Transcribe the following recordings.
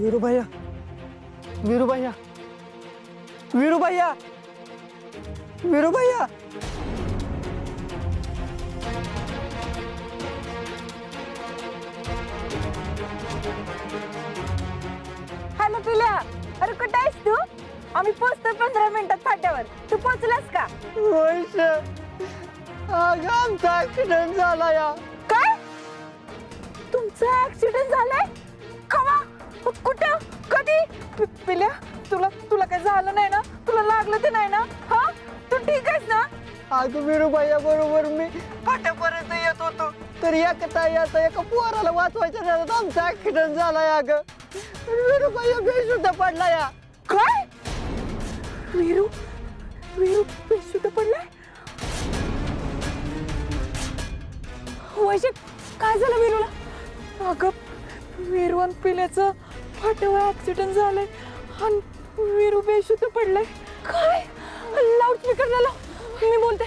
वीरू भैया, वीरू भैया, वीरू भैया, वीरू भैया। हॅलो पिल्या, अरे कुठे आहेस तू? आम्ही पोहोचतो 15 मिनिटात फाट्यावर. तू पोहोचलास का? वैश, अगं आमचा ऍक्सिडेंट झाला या. काय? तुमचा ऍक्सिडेंट झालाय? कवा? कुठे? कधी? पिल्या, तुला काय झालं नाही ना? तुला लागलं ते नाही ना? हा, तू ठीक आहेस ना? अगं वीरू भैया बरोबर मी फाट्यापर्यंत येत होतो तर एका पोराला वाचवायच्या नादात आमचा ऍक्सिडेंट झालाय. अगं वीरू भैया बेशुद्ध पडला या. काय? वीरू बेशुद्ध पडलाय? वैशिक, काय झालं वीरूला? अगं वीरू आणि पिल्याचं फाट्यावर ऍक्सिडेंट झालंय आणि वीरू बेशुद्ध पडलाय. काय? लाऊडस्पीकर झाला. मी बोलते.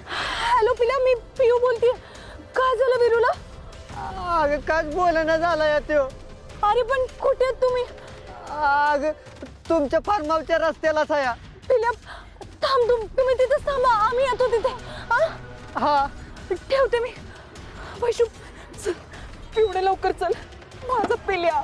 हॅलो पिल्या, मी पियू बोलते. काय झालं वीरूला? अगं काच बोलणं झाला या त्यो. अरे पण कुठे आहेत तुम्ही? अगं तुमच्या फार्म हाऊसच्या रस्त्यालाच आहे. पिल्या थांब, तुम्ही तिथेच थांबा, आम्ही येतो तिथे. हा ठेवते मी. वैशू चल, एवढे लवकर चल. माझा पिल्या.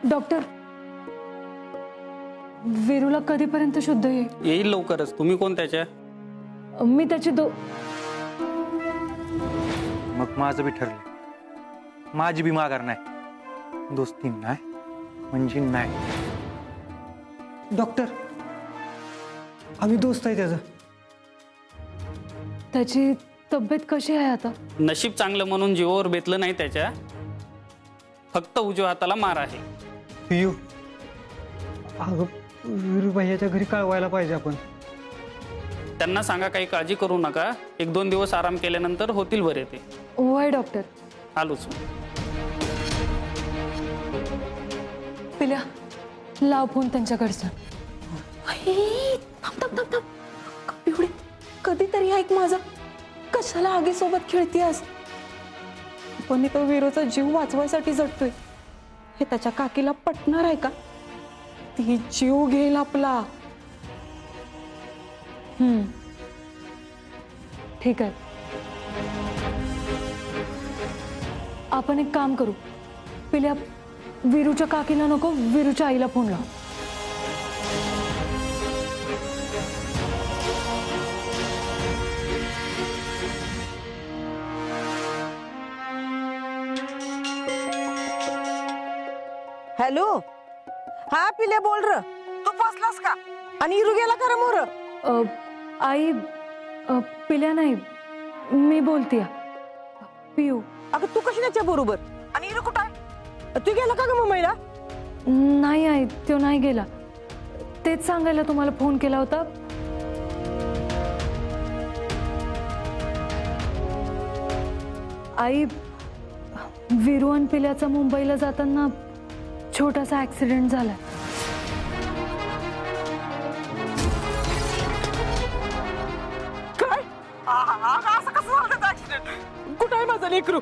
डॉक्टर, वीरूला कधीपर्यंत शुद्ध येईल लवकरच. तुम्ही कोण त्याच्या? मी त्याची मग माझं बी ठरलं. माझी बी माघार नाही. दोस्ती नाही म्हणजे नाही. डॉक्टर, आम्ही दोस्त आहे त्याचा. त्याची तब्येत कशी आहे आता? नशीब चांगलं म्हणून जीवावर बेतलं नाही त्याच्या. फक्त उजव्या हाताला मार आहे. पियू, अगं वीरू भैयाच्या घरी कळवायला पाहिजे आपण. त्यांना सांगा काही काळजी करू नका. 1-2 दिवस आराम केल्यानंतर होतील बरे ते. वय डॉक्टर. आलोच. पिल्या, लाव फोन त्यांच्याकडचा. थांब. एवढे कधीतरी ऐक माझं. कशाला आगीसोबत खेळतीयस? पण तो वीरूचा जीव वाचवायसाठी झटतोय. हे त्याच्या काकीला पटणार आहे का? ती जीव घेईल आपला. ठीक आहे, आपण एक काम करू. पिल्या, वीरूच्या काकीला नको, वीरूच्या आईला फोन लाव. हॅलो, हा पिले बोल र. तू पोचलास का? आणि इरू गेला का रे मोर? आई, पिल्या नाही, मी बोलतीये. पियू. अगं तू कशी त्याच्या बरोबर? आणि इरू कुठं आहे? तू गेला का ग मुंबईला? नाही आई, तो नाही गेला. तेच सांगायला तुम्हाला फोन केला होता. आई, वीरू आणि पिल्याचा मुंबईला जाताना छोटासा ऍक्सिडेंट झालाय. काय? असं कसं झालं त्याचा ऍक्सिडेंट? कुठं आहे माझं लेकरू?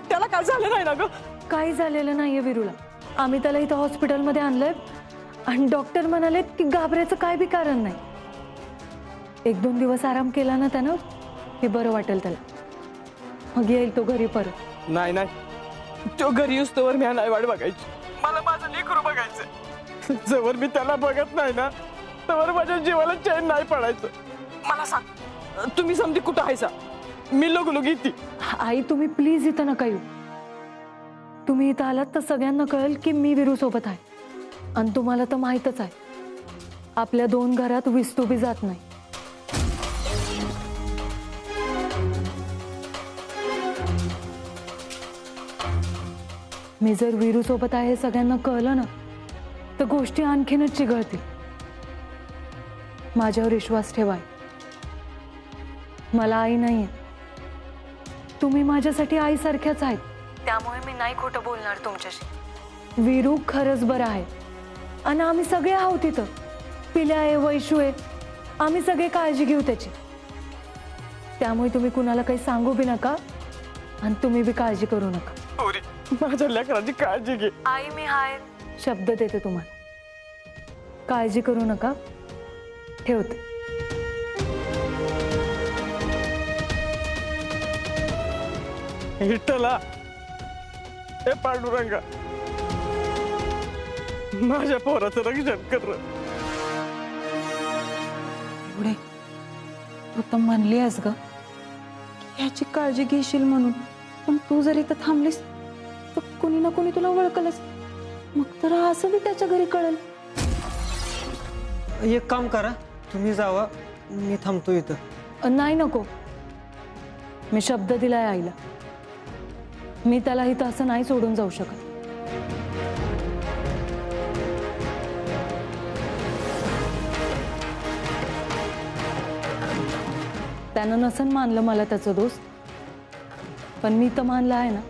त्याला काय झालं नाही ना ग? काही झालेलं नाहीये वीरूला. आम्ही त्याला इथं हॉस्पिटलमध्ये आणलंय आणि डॉक्टर म्हणाले की घाबरायचं काय बी कारण नाही. 1-2 दिवस आराम केला ना त्यानं की बरं वाटेल त्याला. मग येईल तो घरी परत. नाही, तो घरी येऊस्तोवर मी नाही वाट बघायची. मला माझं लेकरू बघायचं. जवळ मी त्याला बघत नाही ना तवर माझ्या जीवाला चैन नाही पडायचं. मला सांग, तुम्ही समधी कुठं आहेसा? मी लोक येते. आई, तुम्ही प्लीज इथं नका येऊ. तुम्ही इथं आलात तर सगळ्यांना कळेल की मी वीरू सोबत आहे. आणि तुम्हाला तर माहीतच आहे, आपल्या 2 घरात विस्तुबी जात नाही. मी जर वीरू सोबत आहे हे सगळ्यांना कळलं ना, तर गोष्टी आणखीनच चिघळतील. माझ्यावर विश्वास ठेवाय. मला आई नाहीये, तुम्ही माझ्यासाठी आईसारख्याच आहेत. त्यामुळे मी नाही खोटं बोलणार तुमच्याशी. वीरू खरंच बरं आहे आणि आम्ही सगळे आहोत तिथं. पिल्या आहे, वैशू आहे, आम्ही सगळे काळजी घेऊ त्याची. त्यामुळे तुम्ही कुणाला काही सांगू बी नका आणि तुम्ही बी काळजी करू नका. गौरी, माझ्या लेकराची काळजी घे. आई मी हाय, शब्द देते तुम्हाला. काळजी करू नका, ठेवते. विठ्ठला, हे पांडुरंगा, माझ्या पोराचं रक्षण कर. एवढे तू तर म्हणली आहेस ग याची काळजी घेशील म्हणून, पण तू जर इथं थांबलीस तर कोणी ना कोणी तुला ओळखलंच. मग तर असं बी त्याच्या घरी कळेल. एक काम करा, तुम्ही जावा, मी थांबतो इथं. नाही नको, मी शब्द दिलाय आईला. मी त्याला इथं असं नाही सोडून जाऊ शकत. त्यानं नसन मानलं मला त्याचं दोस्त, पण मी तर मानलं आहे ना.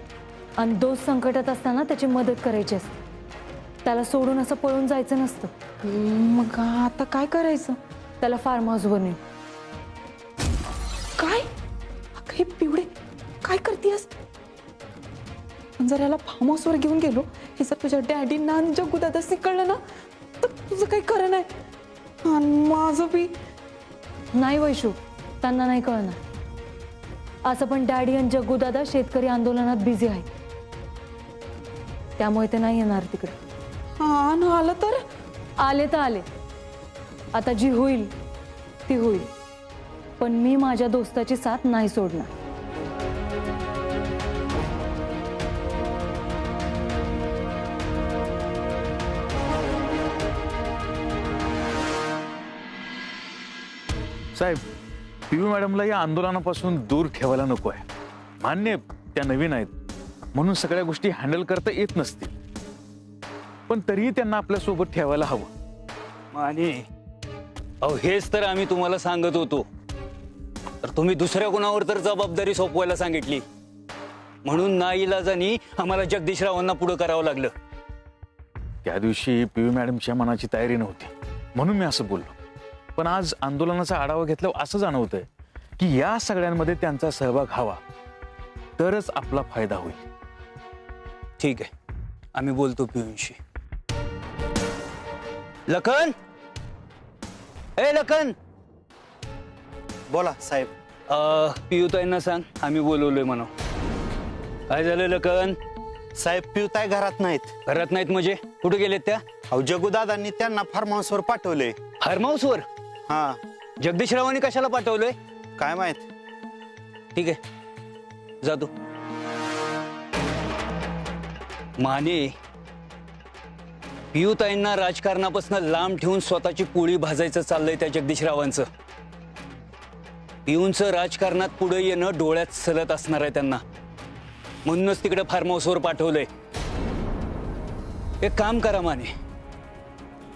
आणि दोस्त संकटात असताना त्याची मदत करायची असते, त्याला सोडून असं पळून जायचं नसतं. मग आता काय करायचं? त्याला फार्म हाऊसवर नेऊ. काय अगं हे पिवडे काय करतेस? पण जर याला फार्म हाऊसवर घेऊन गेलो, हे जर तुझ्या डॅडींना आणि जग्गू दादांनी कळलं ना, तर तुझं काही खरं नाही. आणि माझं बी नाही वैशू, त्यांना नाही कळणार. असं पण डॅडी आणि जग्गू दादा शेतकरी आंदोलनात बिझी आहे, त्यामुळे ते नाही येणार तिकडे. हा ना, आलं तर आले तर आले, आता जी होईल ती होईल. पण मी माझ्या दोस्ताची साथ नाही सोडणार. साहेब, पीयू मॅडमला या आंदोलनापासून दूर ठेवायला नको आहे. मान्य त्या नवीन आहेत म्हणून सगळ्या गोष्टी हँडल करता येत नसतील, पण तरीही त्यांना आपल्या सोबत ठेवायला हवं. आणि अहो हेच तर आम्ही तुम्हाला सांगत होतो, तर तुम्ही दुसऱ्या कोणावर तर जबाबदारी सोपवायला सांगितली. म्हणून नाईलाजानी आम्हाला जगदीशरावांना पुढे करावं लागलं. त्या दिवशी पीयू मॅडमच्या मनाची तयारी नव्हती म्हणून मी असं बोललो, पण आज आंदोलनाचा आढावा घेतल्यावर असं जाणवतंय की या सगळ्यांमध्ये त्यांचा सहभाग हवा, तरच आपला फायदा होईल. ठीक आहे, आम्ही बोलतो पियूंशी. लखन, ए लखन, बोला साहेब. पियूताईंना सांग आम्ही बोलवलोय म्हणून. काय झालं लखन? साहेब, पिऊताई घरात नाहीत. घरात नाहीत म्हणजे कुठे गेलेत त्या? अहो, जगूदादांनी त्यांना फार्म हाऊसवर पाठवले. फार्म हाऊसवर? हा. जगदीशरावांनी कशाला पाठवलंय काय माहित. ठीक आहे, जातो. माने, पियूताईंना राजकारणापासून लांब ठेवून स्वतःची पोळी भाजायचं चाललंय त्या जगदीशरावांचं. पियूंचं राजकारणात पुढे येणं डोळ्यात सलत असणार आहे त्यांना, म्हणूनच तिकडे फार्म हाऊसवर पाठवलंय. एक काम करा माने,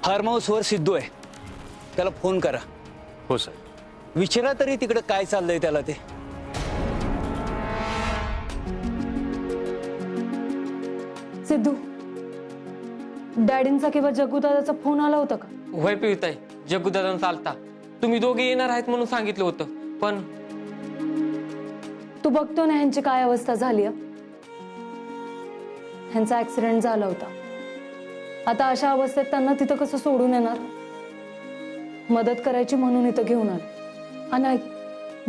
फार्म हाऊसवर सिद्धू आहे, त्याला फोन करा. हो सर. विचारा तरी तिकडे काय चाललंय त्याला ते. सिद्धू, डॅडींचा किंवा जग्गूदादाचा फोन आला होता का? होय पिऊताई, जग्गूदादा चालता. तुम्ही दोघे येणार आहेत म्हणून सांगितलं होतं, पण तू बघतो ना ह्यांची काय अवस्था झाली. ह्यांचा ऍक्सिडेंट झाला होता. आता अशा अवस्थेत त्यांना तिथं कसं सोडून येणार? मदत करायची म्हणून इथं घेऊन आले. आणि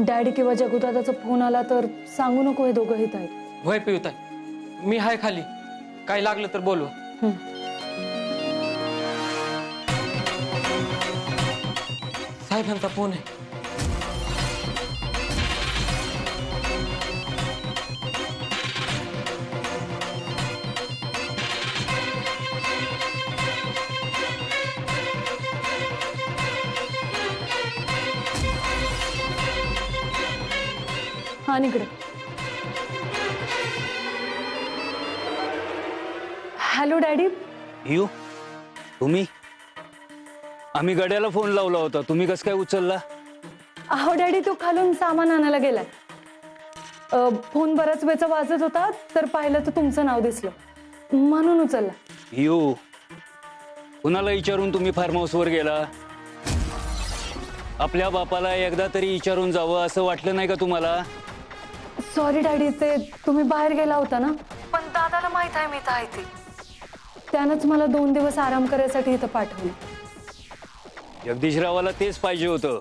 डॅडी किंवा जग्गूदादाचा फोन आला तर सांगू नको हे दोघं इथं आहेत. होय पिऊताई, मी हाय खाली, काय लागलं तर बोलवा. साहेबांचा फोन आहे. हा निकडे. Hello daddy. येऊ तुम्ही? आम्ही गड्याला फोन लावला होता, तुम्ही कसं काय उचलला? अहो डॅडी, तो खालून सामान आणायला गेलाय. फोन बराच वेळचा वाजत होता, तर पाहिलं तर तुमचं नाव दिसलं, म्हणून उचलला. येऊ कुणाला विचारून तुम्ही फार्म हाऊसवर गेला? आपल्या बापाला एकदा तरी विचारून जावं असं वाटलं नाही का तुम्हाला? सॉरी डॅडी, ते तुम्ही बाहेर गेला होता ना, पण दादाला माहित आहे मी इथं आहे ते. त्यानंच मला 2 दिवस आराम करायसाठी इथं पाठवलं. जगदीशरावाला तेच पाहिजे होतं.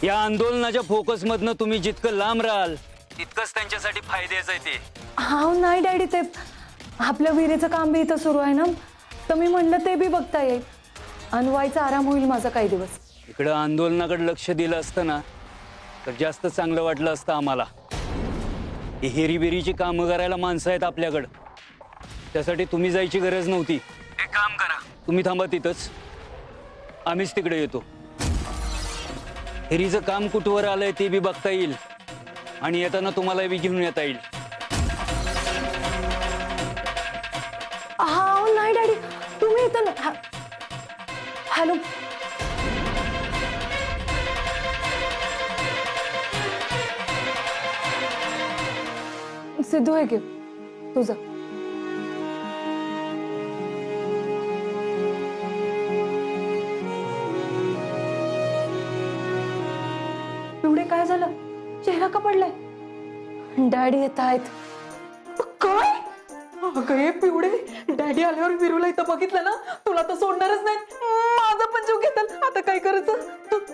या आंदोलनाच्या फोकस मधनं तुम्ही जितकं लांब राहाल तितकंच त्यांच्यासाठी फायद्याचं आहे ते. हा नाही डॅडी, ते आपल्या विहिरीचं काम बी इथं सुरू आहे ना, तर मी म्हणलं ते बी बघता येईल, अनवायचा आराम होईल माझा काही दिवस. इकडं आंदोलनाकडे लक्ष दिलं असतं ना तर जास्त चांगलं वाटलं असतं आम्हाला. ही हेरीबेरीची कामं करायला माणसं आहेत आपल्याकडं, त्यासाठी तुम्ही जायची गरज नव्हती. एक काम करा, तुम्ही थांबा तिथंच, आम्हीच तिकडे येतो. हेरीचं काम कुठवर आलंय ते बी बघता येईल आणि येताना तुम्हाला बी घेऊन येता येईल. हा नाही डॅडी, तुम्ही इथं हॅलो. सिद्धू आहे की तुझं? पिवडे काय झालं? चेहरा का पडलाय? डॅडी येत आहेत. काय? अगं हे पिवडे, डॅडी आल्यावर विरूला इथं बघितलं ना, तुला तर सोडणारच नाही. माझा पण जीव घेताल. आता काय करायचं?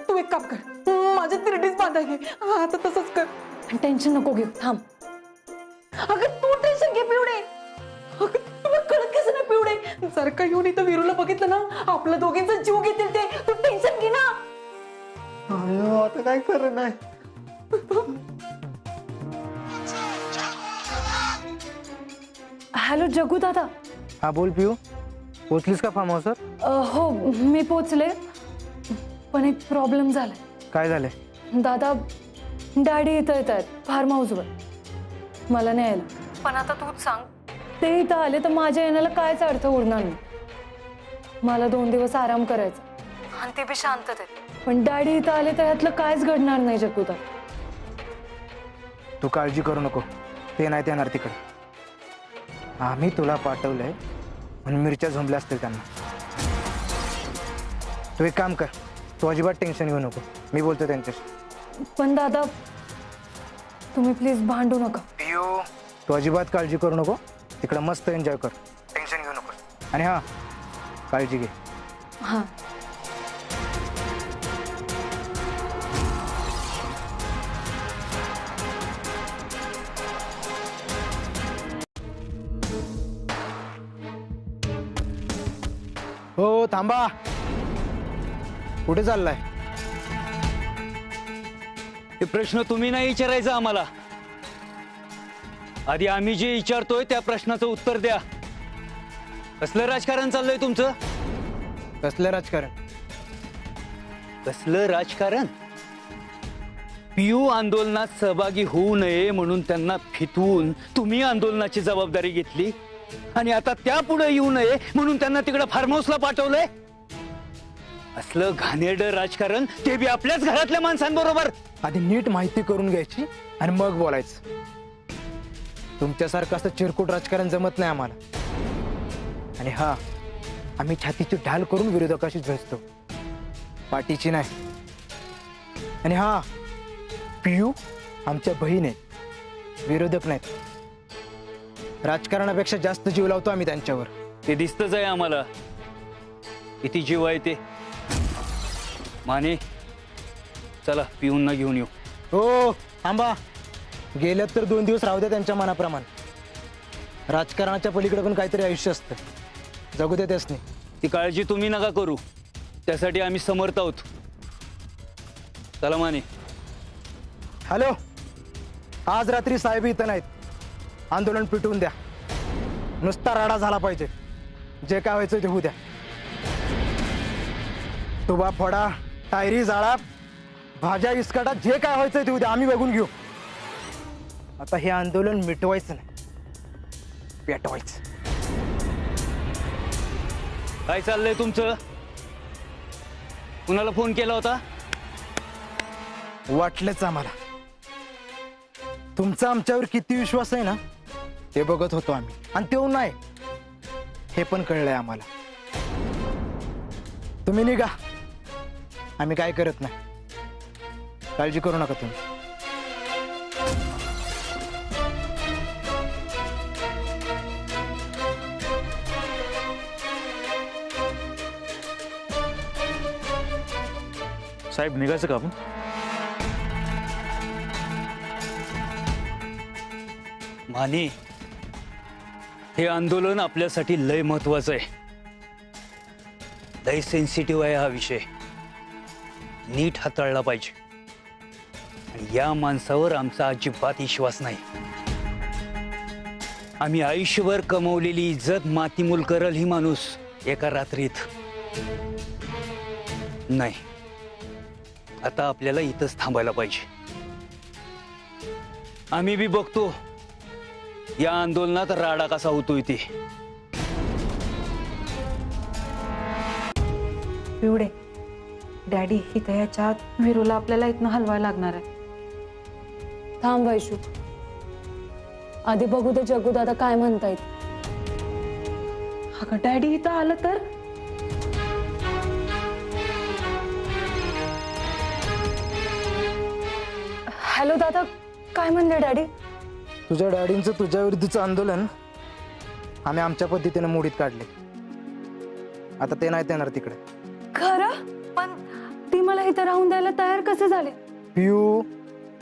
तू एक काम कर, माझ्या तिरडीच बांधा घे. आता तसंच कर. टेन्शन नको घेऊ, थांब. अगं तू टेन्शन घे पिवडे. अगं तुला कळत कसं ना पिवडे, जर का येऊन इथं विरूला बघितलं ना, आपल्या दोघींचा जीव घेतील ते. तू टेन्शन घे ना. अयो, आता काय खरं नाही. हॅलो जगू दादा. हा बोल पिऊ, पोचलीस का फार्म हाऊसवर? हो मी पोचले, पण एक प्रॉब्लेम झालाय. काय झालंय? दादा, डॅडी इथं येत आहेत फार्म हाऊसवर मला नाही यायला. पण आता तूच सांग, ते इथं आले तर माझ्या येण्याला कायच अर्थ उरणार नाही. मला 2 दिवस आराम करायचा आणि ते बी शांततेत. पण डॅडी इथं आले तर यातलं कायच घडणार नाही जगूदा. तू काळजी करू नको, ते नाही येणार तिकडे. आम्ही तुला पाठवलंय म्हणून मिरच्या झोंबल्या असतील त्यांना. तू एक काम कर, तू अजिबात टेन्शन घेऊ नको, मी बोलतो त्यांच्याशी. पण दादा तुम्ही प्लीज भांडू नका. तू अजिबात काळजी करू नको, तिकडं मस्त एन्जॉय कर, टेन्शन घेऊ नको. आणि हा, काळजी घे. हां. हो थांबा, कुठे चाललाय? हे प्रश्न तुम्ही नाही विचारायचा आम्हाला, आधी आम्ही जे विचारतोय त्या प्रश्नाचं उत्तर द्या. कसलं राजकारण चाललंय तुमचं? कसलं राजकारण? कसलं राजकारण? पियू आंदोलनात सहभागी होऊ नये म्हणून त्यांना फितवून तुम्ही आंदोलनाची जबाबदारी घेतली आणि आता त्या पुढे येऊ नये म्हणून त्यांना तिकडे फार्म हाऊसला पाठवलंय. असलं घाणेरडं राजकारण, ते बी आपल्याच घरातल्या माणसांबरोबर. आधी नीट माहिती करून घ्यायची आणि मग बोलायचं. तुमच्यासारखं असं चिरकुट राजकारण जमत नाही आम्हाला. आणि हा, आम्ही छातीची ढाल करून विरोधकाशी झुंजतो, पाठीची नाही. आणि हा, पियू आमच्या बहीण आहेत, विरोधक नाहीत. राजकारणापेक्षा जास्त जीव लावतो आम्ही त्यांच्यावर. ते दिसतच आहे आम्हाला किती जीव आहे ते. माने, चला पिऊंना घेऊन येऊ. हो थांबा, गेल्यात तर 2 दिवस राहू द्या त्यांच्या मनाप्रमाणे. राजकारणाच्या पलीकडे पण काहीतरी आयुष्य असतं, जगू दे त्यासनी. ती काळजी तुम्ही नका करू, त्यासाठी आम्ही समर्थ आहोत. चला माने. हॅलो, आज रात्री साहेब इथं नाहीत, आंदोलन पिटवून द्या. नुसता राडा झाला पाहिजे, जे काय व्हायचं ते होऊ द्या. तुबा फोडा, टायरी जाळा, भाज्या इसकाटा, जे काय व्हायचं ते होऊ द्या, आम्ही बघून घेऊ. आता हे आंदोलन मिटवायचं नाही, पेटवायचं. काय चाललंय तुमचं? कुणाला फोन केला होता? वाटलंच आम्हाला. तुमचा आमच्यावर किती विश्वास आहे ना ते बघत होतो आम्ही, आणि तेव्हा नाही हे पण कळलंय आम्हाला. तुम्ही निघा, आम्ही काय करत नाही, काळजी करू नका तुम्ही. साहेब निघायचं का आपण? माने, हे आंदोलन आपल्यासाठी लय महत्वाचं आहे. लय सेन्सिटिव्ह आहे हा विषय, नीट हाताळला पाहिजे. आणि या माणसावर आमचा अजिबात विश्वास नाही. आम्ही आयुष्यभर कमवलेली इज्जत मातीमूल करल ही माणूस एका रात्रीत नाही. आता आपल्याला इथंच थांबायला पाहिजे. आम्ही बी बघतो या आंदोलनात राडा कसा होतोय ते. पिवडे, डॅडी इथं याच्या आत विरूला आपल्याला इथनं हलवायला लागणार आहे. थांब वैशू, आधी बघू दे जग्गू दादा काय म्हणतायत. अगं डॅडी इथं आलं तर? हॅलो दादा, काय म्हणले डॅडी? तुझ्या डॅडींचं तुझ्या विरुद्धचं आंदोलन आम्ही आमच्या पद्धतीने मोडीत काढले. आता ते नाही येणार तिकडे. खरं? पण ती मला इथं राहून द्यायला तयार कसे झाले? पियू,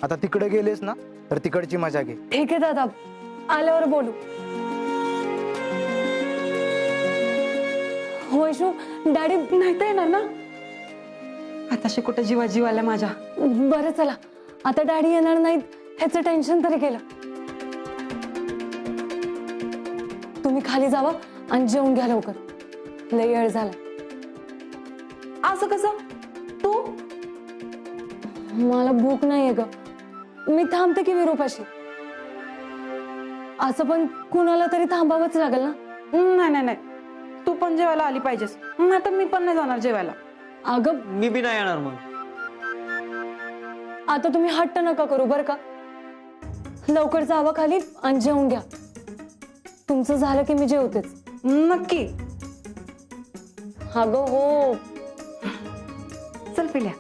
आता तिकडे गेलेस ना तर तिकडची मजा घे. ठीक आहे दादा, आल्यावर बोलू. वैशू, डॅडी नाही तर येणार ना? आताशी कुठं जीवा जीवाला माझ्या. बरं चला, आता डॅडी येणार नाहीत ह्याचं टेन्शन तरी केलं. तुम्ही खाली जावा आणि जेवून घ्या लवकर, लय वेळ झाला. असं कसं? तू? मला भूक नाहीये ग, मी थांबते की विरूपाशी. असं पण कुणाला तरी थांबावंच लागेल ना. नाही नाही नाही, तू पण जेवायला आली पाहिजेस. आता मी पण नाही जाणार जेवायला. अगं मी बी नाही येणार. मग आता तुम्ही हट्ट नका करू बरं का. लवकर जावा खाली आणि जेवून घ्या. तुमचं झालं की मी जेवतेच. नक्की? अगं हो. चल पिल्या.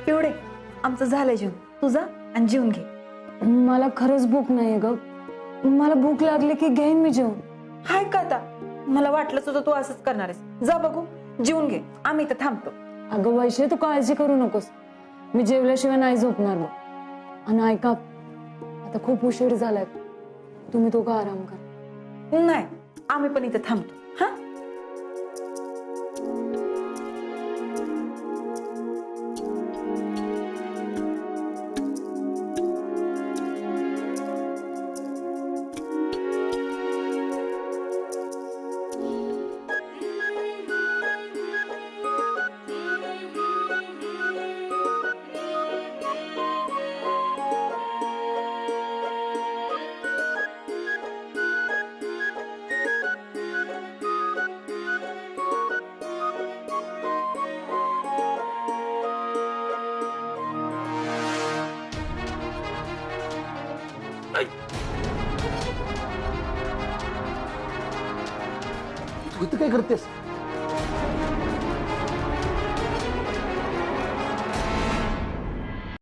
पिवडे, आमचं झालंय जेवण. तुझा आणि जेवून घे. मला खरंच भूक नाहीये ग. मला भूक लागली की घेईन मी जेवण. हाय का आता? मला वाटलंच होतं तू असंच करणार आहेस. जा बघू, जेवून घे, आम्ही इथं थांबतो. अगं वैशे, तू काळजी करू नकोस. मी जेवल्याशिवाय नाही झोपणार बघ. आणि ऐका, आता खूप उशीर झालाय, तुम्ही दोघं आराम करा. नाही, आम्ही पण इथं थांबतो. हा, तू इथं काय करतेस?